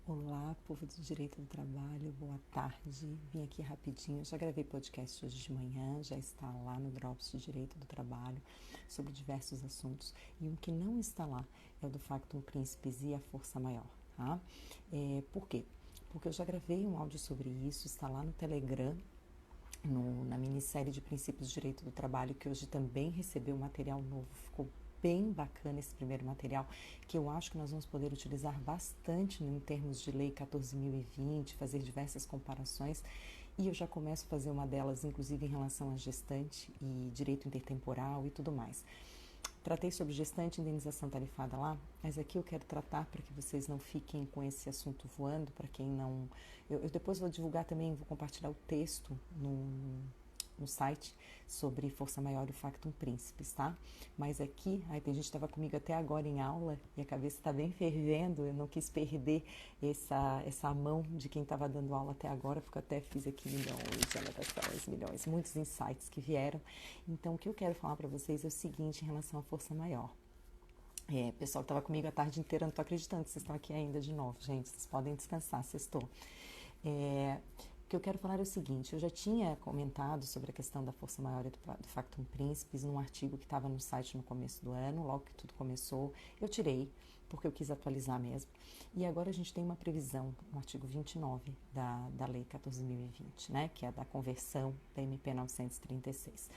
Olá, povo do Direito do Trabalho, boa tarde. Vim aqui rapidinho, já gravei podcast hoje de manhã, já está lá no Drops de Direito do Trabalho, sobre diversos assuntos. E um que não está lá é o do Factum Principis e a Força Maior, tá? Por quê? Porque eu já gravei um áudio sobre isso, está lá no Telegram, na minissérie de Princípios de Direito do Trabalho, que hoje também recebeu material novo, ficou bem bacana esse primeiro material, que eu acho que nós vamos poder utilizar bastante em termos de Lei 14.020, fazer diversas comparações, e eu já começo a fazer uma delas, inclusive em relação à gestante e direito intertemporal e tudo mais. Tratei sobre gestante e indenização tarifada lá, mas aqui eu quero tratar para que vocês não fiquem com esse assunto voando, para quem não... Eu depois vou divulgar também, vou compartilhar o texto no site sobre Força Maior e o Factum Principis, tá? Mas aqui, tem gente que estava comigo até agora em aula e a cabeça está bem fervendo, eu não quis perder essa mão de quem estava dando aula até agora, porque eu até fiz aqui milhões, muitos insights que vieram. Então, o que eu quero falar para vocês é o seguinte em relação à Força Maior. Pessoal que estava comigo a tarde inteira, não estou acreditando que vocês estão aqui ainda de novo, gente, vocês podem descansar, sextou. O que eu quero falar é o seguinte, eu já tinha comentado sobre a questão da Força Maior e do Factum Principis num artigo que estava no site no começo do ano, logo que tudo começou, eu tirei, porque eu quis atualizar mesmo, e agora a gente tem uma previsão no artigo 29 da Lei 14.020, né, que é da conversão da MP 936.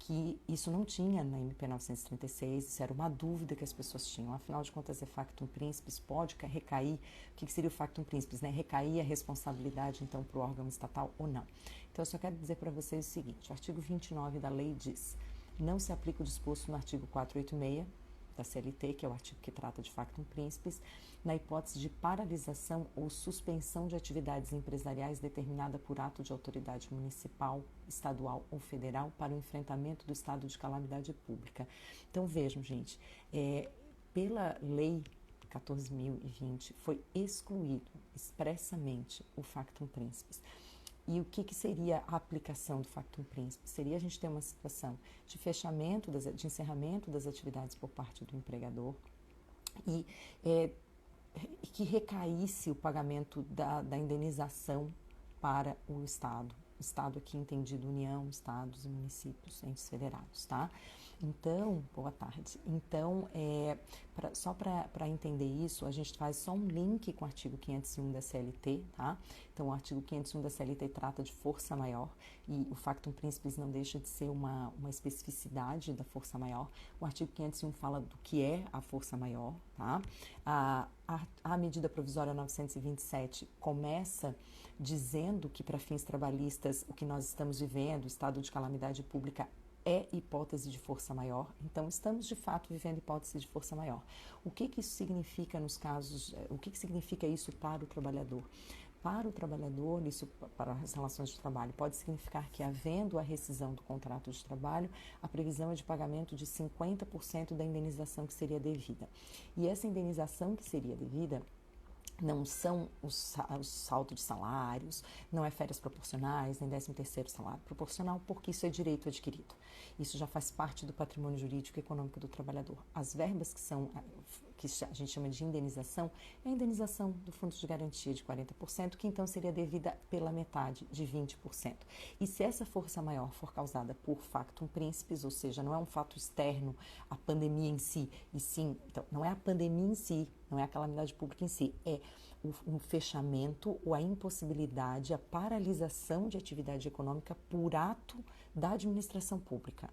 Que isso não tinha na MP 936, isso era uma dúvida que as pessoas tinham. Afinal de contas, é factum principis, pode recair, o que seria o factum principis, né? Recair a responsabilidade, então, para o órgão estatal ou não. Então, eu só quero dizer para vocês o seguinte, o artigo 29 da lei diz, não se aplica o disposto no artigo 486 da CLT, que é o artigo que trata de factum principis, na hipótese de paralisação ou suspensão de atividades empresariais determinada por ato de autoridade municipal, estadual ou federal para o enfrentamento do estado de calamidade pública. Então vejam, gente, pela lei 14.020 foi excluído expressamente o factum principis. E o que seria a aplicação do factum principis? Seria a gente ter uma situação de fechamento, de encerramento das atividades por parte do empregador e que recaísse o pagamento da indenização para o Estado. Estado aqui entendido União, Estados e municípios, entes federados, tá? Então, boa tarde. Então, só para entender isso, a gente faz só um link com o artigo 501 da CLT, tá? Então, o artigo 501 da CLT trata de força maior e o factum principis não deixa de ser uma especificidade da força maior. O artigo 501 fala do que é a força maior, tá? A medida provisória 927 começa dizendo que para fins trabalhistas o que nós estamos vivendo, o estado de calamidade pública, é hipótese de força maior, então estamos de fato vivendo hipótese de força maior. O que isso significa nos casos, o que significa isso para o trabalhador? Para o trabalhador, isso para as relações de trabalho, pode significar que, havendo a rescisão do contrato de trabalho, a previsão é de pagamento de 50% da indenização que seria devida. E essa indenização que seria devida não são os saldo de salários, não é férias proporcionais, nem 13º salário proporcional, porque isso é direito adquirido. Isso já faz parte do patrimônio jurídico e econômico do trabalhador. As verbas que a gente chama de indenização, é a indenização do fundo de garantia de 40%, que então seria devida pela metade, de 20%. E se essa força maior for causada por factum principis, ou seja, não é um fato externo à pandemia em si, e sim, então, não é a pandemia em si, não é a calamidade pública em si, é um fechamento ou a impossibilidade, a paralisação de atividade econômica por ato da administração pública.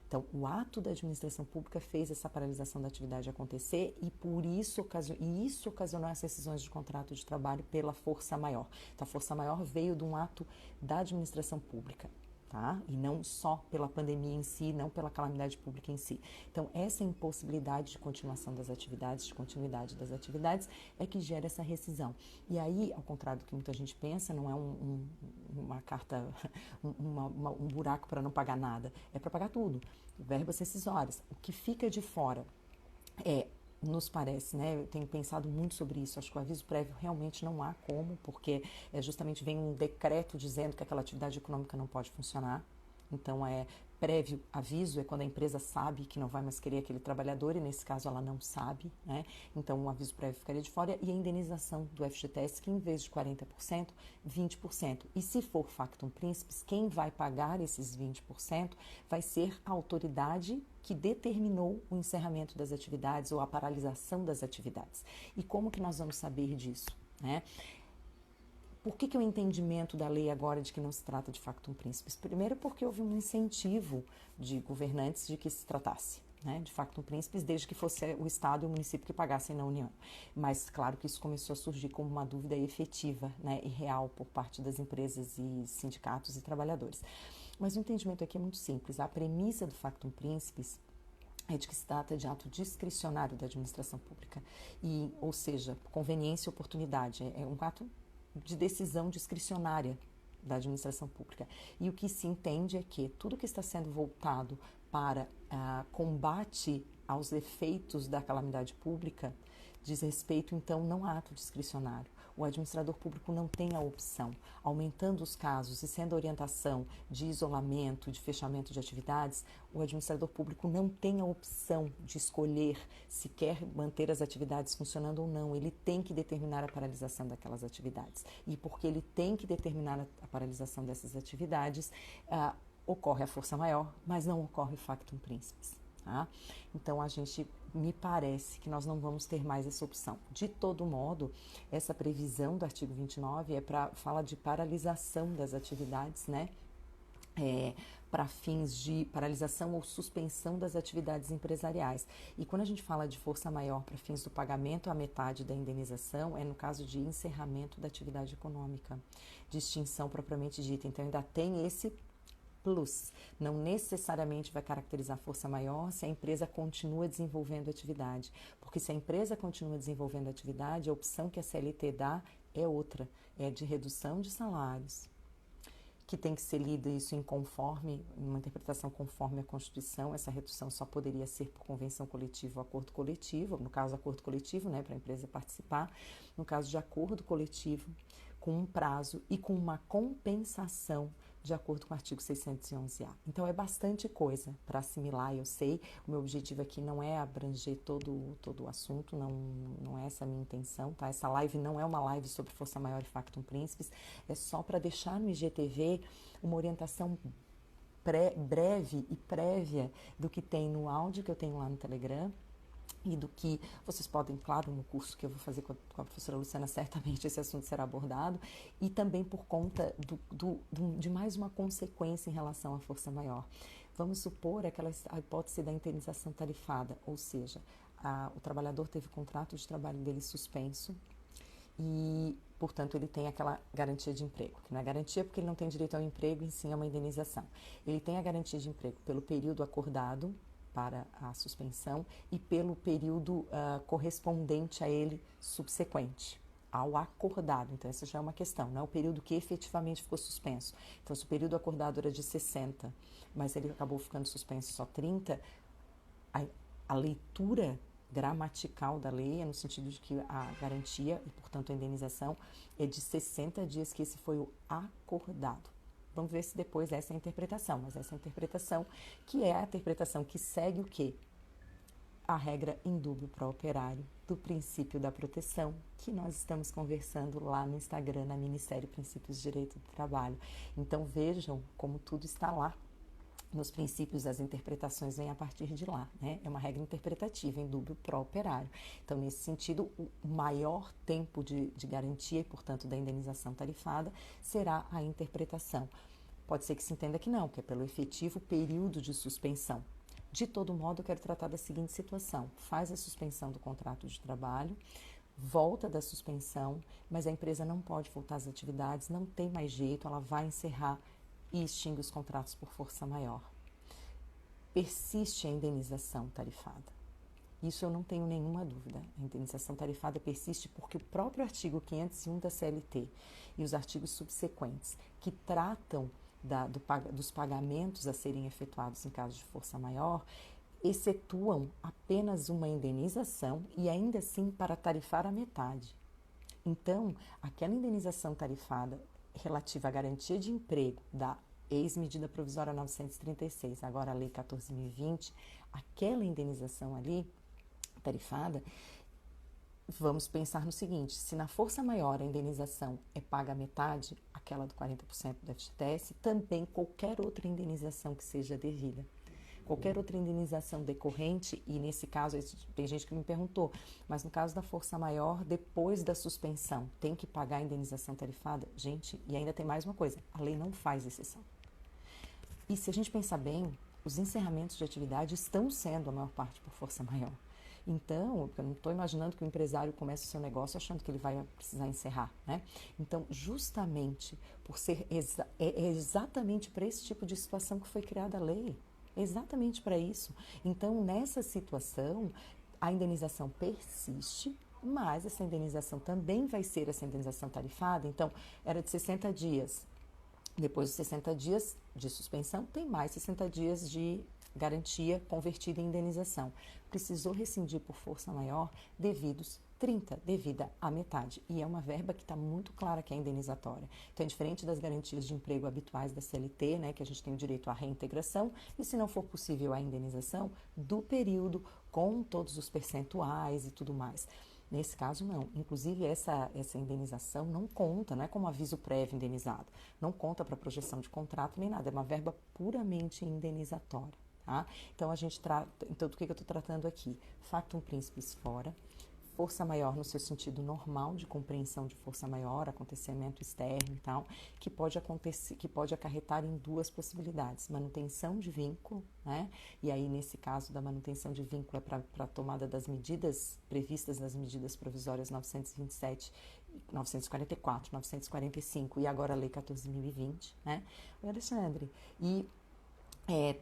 Então, o ato da administração pública fez essa paralisação da atividade acontecer e por isso ocasionou as rescisões de contrato de trabalho pela força maior. Então, a força maior veio de um ato da administração pública. Tá? E não só pela pandemia em si, não pela calamidade pública em si. Então, essa impossibilidade de continuação das atividades, de continuidade das atividades, é que gera essa rescisão. E aí, ao contrário do que muita gente pensa, não é uma carta, um buraco para não pagar nada, é para pagar tudo, verbas rescisórias. O que fica de fora nos parece, né? Eu tenho pensado muito sobre isso. Acho que o aviso prévio realmente não há como, porque justamente vem um decreto dizendo que aquela atividade econômica não pode funcionar. Então, prévio aviso é quando a empresa sabe que não vai mais querer aquele trabalhador e, nesse caso, ela não sabe, né? Então, um aviso prévio ficaria de fora e a indenização do FGTS, que em vez de 40%, 20%. E se for factum principis, quem vai pagar esses 20% vai ser a autoridade que determinou o encerramento das atividades ou a paralisação das atividades. E como que nós vamos saber disso, né? Por que o entendimento da lei agora de que não se trata de factum principis? Primeiro porque houve um incentivo de governantes de que se tratasse, né, de factum principis, desde que fosse o Estado e o município que pagassem na União. Mas claro que isso começou a surgir como uma dúvida efetiva, né, e real por parte das empresas e sindicatos e trabalhadores. Mas o entendimento aqui é muito simples. A premissa do factum principis é de que se trata de ato discricionário da administração pública, ou seja, conveniência e oportunidade. É um ato de decisão discricionária da administração pública. E o que se entende é que tudo que está sendo voltado para combate aos efeitos da calamidade pública diz respeito, então, não a ato discricionário. O administrador público não tem a opção, aumentando os casos e sendo orientação de isolamento, de fechamento de atividades, o administrador público não tem a opção de escolher se quer manter as atividades funcionando ou não. Ele tem que determinar a paralisação daquelas atividades. E porque ele tem que determinar a paralisação dessas atividades, ocorre a força maior, mas não ocorre o factum principis. Tá? Então, me parece que nós não vamos ter mais essa opção. De todo modo, essa previsão do artigo 29 fala de paralisação das atividades, né? Para fins de paralisação ou suspensão das atividades empresariais. E quando a gente fala de força maior para fins do pagamento à metade da indenização, é no caso de encerramento da atividade econômica, de extinção propriamente dita. Então, ainda tem esse plus. Não necessariamente vai caracterizar força maior se a empresa continua desenvolvendo atividade. Porque se a empresa continua desenvolvendo atividade, a opção que a CLT dá é outra, é de redução de salários, que tem que ser lida isso em uma interpretação conforme a Constituição. Essa redução só poderia ser por convenção coletiva ou acordo coletivo, no caso acordo coletivo, né, para a empresa participar, no caso de acordo coletivo, com um prazo e com uma compensação de acordo com o artigo 611-A. Então, é bastante coisa para assimilar, eu sei. O meu objetivo aqui não é abranger todo o assunto, não é essa a minha intenção, tá? Essa live não é uma live sobre força maior e factum principis, é só para deixar no IGTV uma orientação breve e prévia do que tem no áudio que eu tenho lá no Telegram, e do que vocês podem, claro, no curso que eu vou fazer com a professora Luciana, certamente esse assunto será abordado, e também por conta de mais uma consequência em relação à força maior. Vamos supor a hipótese da indenização tarifada, ou seja, o trabalhador teve o contrato de trabalho dele suspenso e, portanto, ele tem aquela garantia de emprego, que não é garantia porque ele não tem direito ao emprego, e sim a uma indenização. Ele tem a garantia de emprego pelo período acordado para a suspensão e pelo período correspondente a ele subsequente ao acordado. Então, essa já é uma questão, não é o período que efetivamente ficou suspenso. Então, se o período acordado era de 60, mas ele acabou ficando suspenso só 30, a leitura gramatical da lei é no sentido de que a garantia e, portanto, a indenização é de 60 dias, que esse foi o acordado. Vamos ver se depois essa é a interpretação, mas essa é a interpretação que é a interpretação que segue o quê? A regra in dubio pro operário do princípio da proteção, que nós estamos conversando lá no Instagram, na Ministério Princípios de Direito do Trabalho. Então vejam como tudo está lá. Nos princípios, as interpretações vêm a partir de lá, né? É uma regra interpretativa, in dubio pro operário. Então, nesse sentido, o maior tempo de garantia e, portanto, da indenização tarifada será a interpretação. Pode ser que se entenda que não, que é pelo efetivo período de suspensão. De todo modo, eu quero tratar da seguinte situação: faz a suspensão do contrato de trabalho, volta da suspensão, mas a empresa não pode voltar às atividades, não tem mais jeito, ela vai encerrar e extingue os contratos por força maior. Persiste a indenização tarifada. Isso eu não tenho nenhuma dúvida. A indenização tarifada persiste porque o próprio artigo 501 da CLT e os artigos subsequentes que tratam dos pagamentos a serem efetuados em caso de força maior excetuam apenas uma indenização e ainda assim para tarifar a metade. Então, aquela indenização tarifada relativa à garantia de emprego da ex-medida provisória 936, agora a lei 14.020, aquela indenização ali, tarifada, vamos pensar no seguinte, se na força maior a indenização é paga a metade, aquela do 40% do FGTS, também qualquer outra indenização que seja devida. Qualquer outra indenização decorrente, e nesse caso, tem gente que me perguntou, mas no caso da força maior, depois da suspensão, tem que pagar a indenização tarifada? Gente, e ainda tem mais uma coisa, a lei não faz exceção. E se a gente pensar bem, os encerramentos de atividade estão sendo a maior parte por força maior. Então, eu não estou imaginando que o empresário comece o seu negócio achando que ele vai precisar encerrar, né? Então, justamente por ser exatamente para esse tipo de situação que foi criada a lei. Exatamente para isso. Então, nessa situação, a indenização persiste, mas essa indenização também vai ser essa indenização tarifada. Então, era de 60 dias. Depois de 60 dias de suspensão, tem mais 60 dias de garantia convertida em indenização. Precisou rescindir por força maior, devidos 30, devida à metade. E é uma verba que está muito clara que é indenizatória. Então, é diferente das garantias de emprego habituais da CLT, né, que a gente tem o direito à reintegração, e se não for possível a indenização, do período, com todos os percentuais e tudo mais. Nesse caso, não. Inclusive, essa indenização não conta, não é como aviso prévio indenizado. Não conta para projeção de contrato nem nada. É uma verba puramente indenizatória. Tá? Então, então, do que eu estou tratando aqui? Factum principis fora, força maior no seu sentido normal de compreensão de força maior, acontecimento externo e tal, que pode acarretar em duas possibilidades: manutenção de vínculo, né? E aí, nesse caso da manutenção de vínculo, é para a tomada das medidas previstas nas medidas provisórias 927, 944, 945 e agora a lei 14.020, né? Oi, Alexandre. E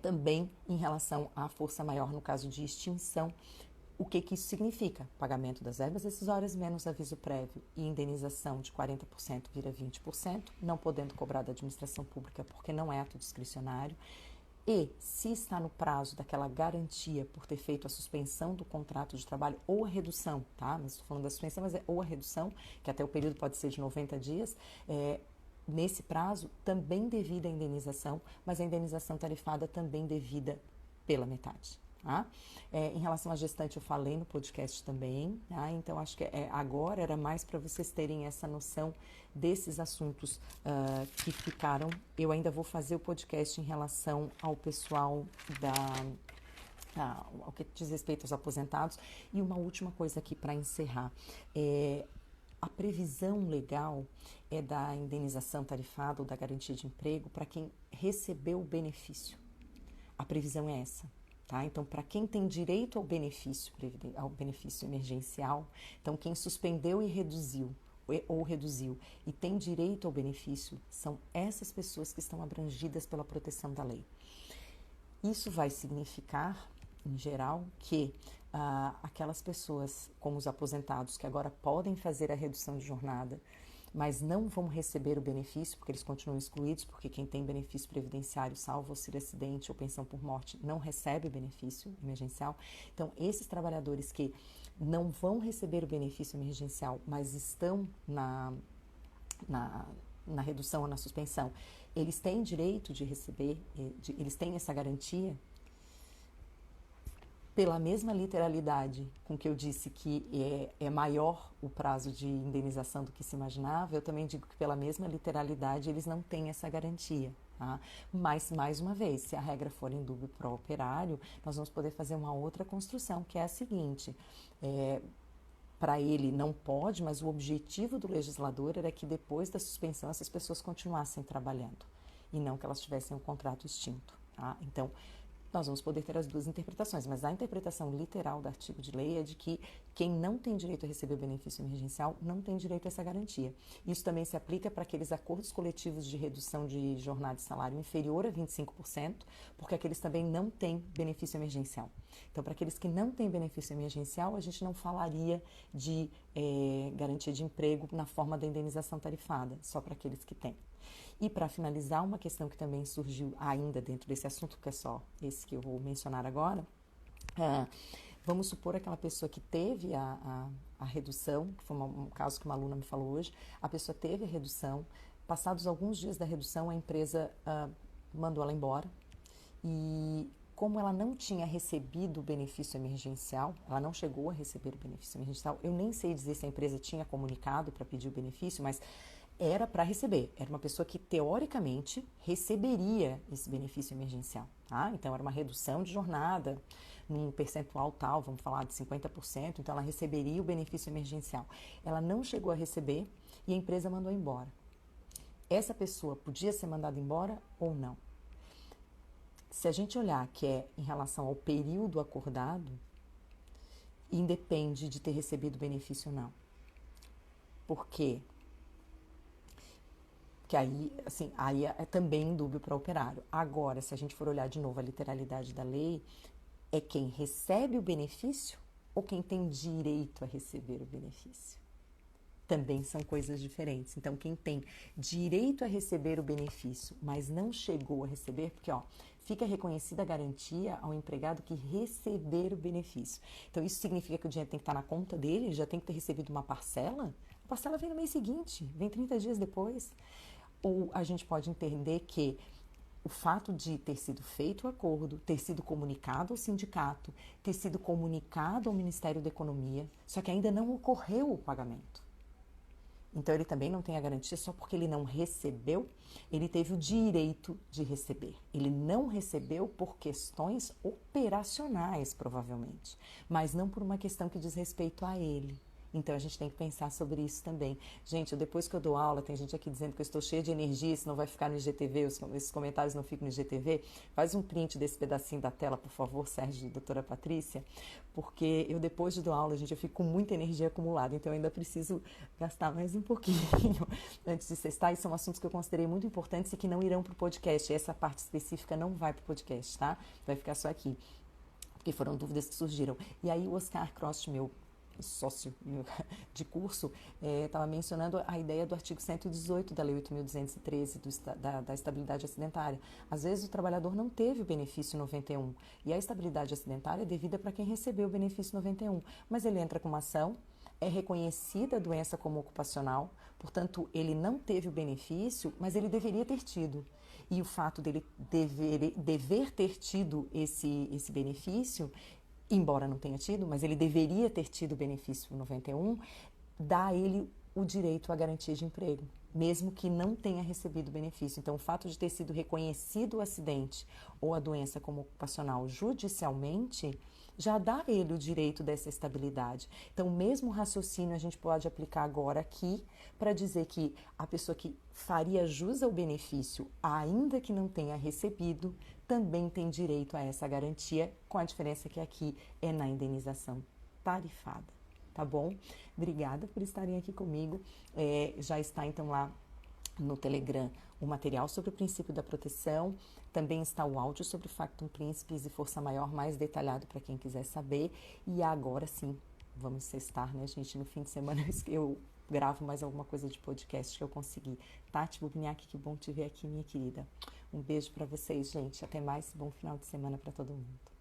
também em relação à força maior no caso de extinção, o que isso significa? Pagamento das verbas decisórias menos aviso prévio e indenização de 40% vira 20%, não podendo cobrar da administração pública porque não é ato discricionário. E se está no prazo daquela garantia por ter feito a suspensão do contrato de trabalho ou a redução, tá? Mas estou falando da suspensão, mas é ou a redução, que até o período pode ser de 90 dias, nesse prazo, também devida a indenização, mas a indenização tarifada também devida pela metade. Tá? Em relação à gestante, eu falei no podcast também, tá? Então acho que agora era mais para vocês terem essa noção desses assuntos que ficaram. Eu ainda vou fazer o podcast em relação ao pessoal ao que diz respeito aos aposentados. E uma última coisa aqui para encerrar. A previsão legal é da indenização tarifada ou da garantia de emprego para quem recebeu o benefício. A previsão é essa. Tá? Então, para quem tem direito ao benefício emergencial, então quem suspendeu e reduziu e tem direito ao benefício, são essas pessoas que estão abrangidas pela proteção da lei. Isso vai significar, em geral, que aquelas pessoas, como os aposentados, que agora podem fazer a redução de jornada, mas não vão receber o benefício, porque eles continuam excluídos, porque quem tem benefício previdenciário, salvo auxílio acidente ou pensão por morte, não recebe benefício emergencial. Então, esses trabalhadores que não vão receber o benefício emergencial, mas estão na redução ou na suspensão, eles têm direito de receber, eles têm essa garantia. Pela mesma literalidade com que eu disse que é maior o prazo de indenização do que se imaginava, eu também digo que pela mesma literalidade eles não têm essa garantia. Tá? Mas, mais uma vez, se a regra for em dúvio pro operário, nós vamos poder fazer uma outra construção, que é a seguinte: para ele não pode, mas o objetivo do legislador era que depois da suspensão essas pessoas continuassem trabalhando e não que elas tivessem um contrato extinto. Tá? Então, nós vamos poder ter as duas interpretações, mas a interpretação literal do artigo de lei é de que quem não tem direito a receber o benefício emergencial não tem direito a essa garantia. Isso também se aplica para aqueles acordos coletivos de redução de jornada e salário inferior a 25%, porque aqueles também não têm benefício emergencial. Então, para aqueles que não têm benefício emergencial, a gente não falaria de garantia de emprego na forma da indenização tarifada, só para aqueles que têm. E para finalizar, uma questão que também surgiu ainda dentro desse assunto, que é só esse que eu vou mencionar agora, vamos supor aquela pessoa que teve a redução, que foi um caso que uma aluna me falou hoje, a pessoa teve a redução, passados alguns dias da redução, a empresa mandou ela embora e como ela não tinha recebido o benefício emergencial, ela não chegou a receber o benefício emergencial, eu nem sei dizer se a empresa tinha comunicado para pedir o benefício, mas era para receber, era uma pessoa que teoricamente receberia esse benefício emergencial, tá? Então era uma redução de jornada num percentual tal, vamos falar de 50%, então ela receberia o benefício emergencial. Ela não chegou a receber e a empresa mandou embora. Essa pessoa podia ser mandada embora ou não? Se a gente olhar que é em relação ao período acordado, independe de ter recebido o benefício ou não. Por quê? Que aí, assim, aí é também dúbio para o operário. Agora, se a gente for olhar de novo a literalidade da lei, é quem recebe o benefício ou quem tem direito a receber o benefício. Também são coisas diferentes. Então, quem tem direito a receber o benefício, mas não chegou a receber, porque, fica reconhecida a garantia ao empregado que receber o benefício. Então, isso significa que o dinheiro tem que estar na conta dele, ele já tem que ter recebido uma parcela. A parcela vem no mês seguinte, vem 30 dias depois. Ou a gente pode entender que o fato de ter sido feito o acordo, ter sido comunicado ao sindicato, ter sido comunicado ao Ministério da Economia, só que ainda não ocorreu o pagamento. Então, ele também não tem a garantia só porque ele não recebeu, ele teve o direito de receber. Ele não recebeu por questões operacionais, provavelmente, mas não por uma questão que diz respeito a ele. Então, a gente tem que pensar sobre isso também. Gente, depois que eu dou aula, tem gente aqui dizendo que eu estou cheia de energia, isso não vai ficar no IGTV, esses comentários não ficam no IGTV. Faz um print desse pedacinho da tela, por favor, Sérgio e doutora Patrícia, porque eu, depois de dar aula, gente, eu fico com muita energia acumulada, então eu ainda preciso gastar mais um pouquinho antes de sextar. E são assuntos que eu considerei muito importantes e que não irão para o podcast. Essa parte específica não vai para o podcast, tá? Vai ficar só aqui, porque foram dúvidas que surgiram. E aí o Oscar Cross, meu sócio de curso, estava mencionando a ideia do artigo 118 da Lei 8.213 da estabilidade acidentária. Às vezes o trabalhador não teve o benefício 91 e a estabilidade acidentária é devida para quem recebeu o benefício 91, mas ele entra com uma ação, é reconhecida a doença como ocupacional, portanto ele não teve o benefício, mas ele deveria ter tido. E o fato dele dever ter tido esse benefício, embora não tenha tido, mas ele deveria ter tido o benefício 91, dá a ele o direito à garantia de emprego, mesmo que não tenha recebido o benefício. Então, o fato de ter sido reconhecido o acidente ou a doença como ocupacional judicialmente, já dá a ele o direito dessa estabilidade. Então, o mesmo raciocínio a gente pode aplicar agora aqui para dizer que a pessoa que faria jus ao benefício, ainda que não tenha recebido, também tem direito a essa garantia, com a diferença que aqui é na indenização tarifada, tá bom? Obrigada por estarem aqui comigo. Já está então lá no Telegram o material sobre o princípio da proteção, também está o áudio sobre o Factum Principis e Força Maior mais detalhado para quem quiser saber. E agora sim, vamos sextar, né, gente? No fim de semana eu gravo mais alguma coisa de podcast que eu consegui. Tati Bubniak, que bom te ver aqui, minha querida. Um beijo para vocês, gente. Até mais. Bom final de semana para todo mundo.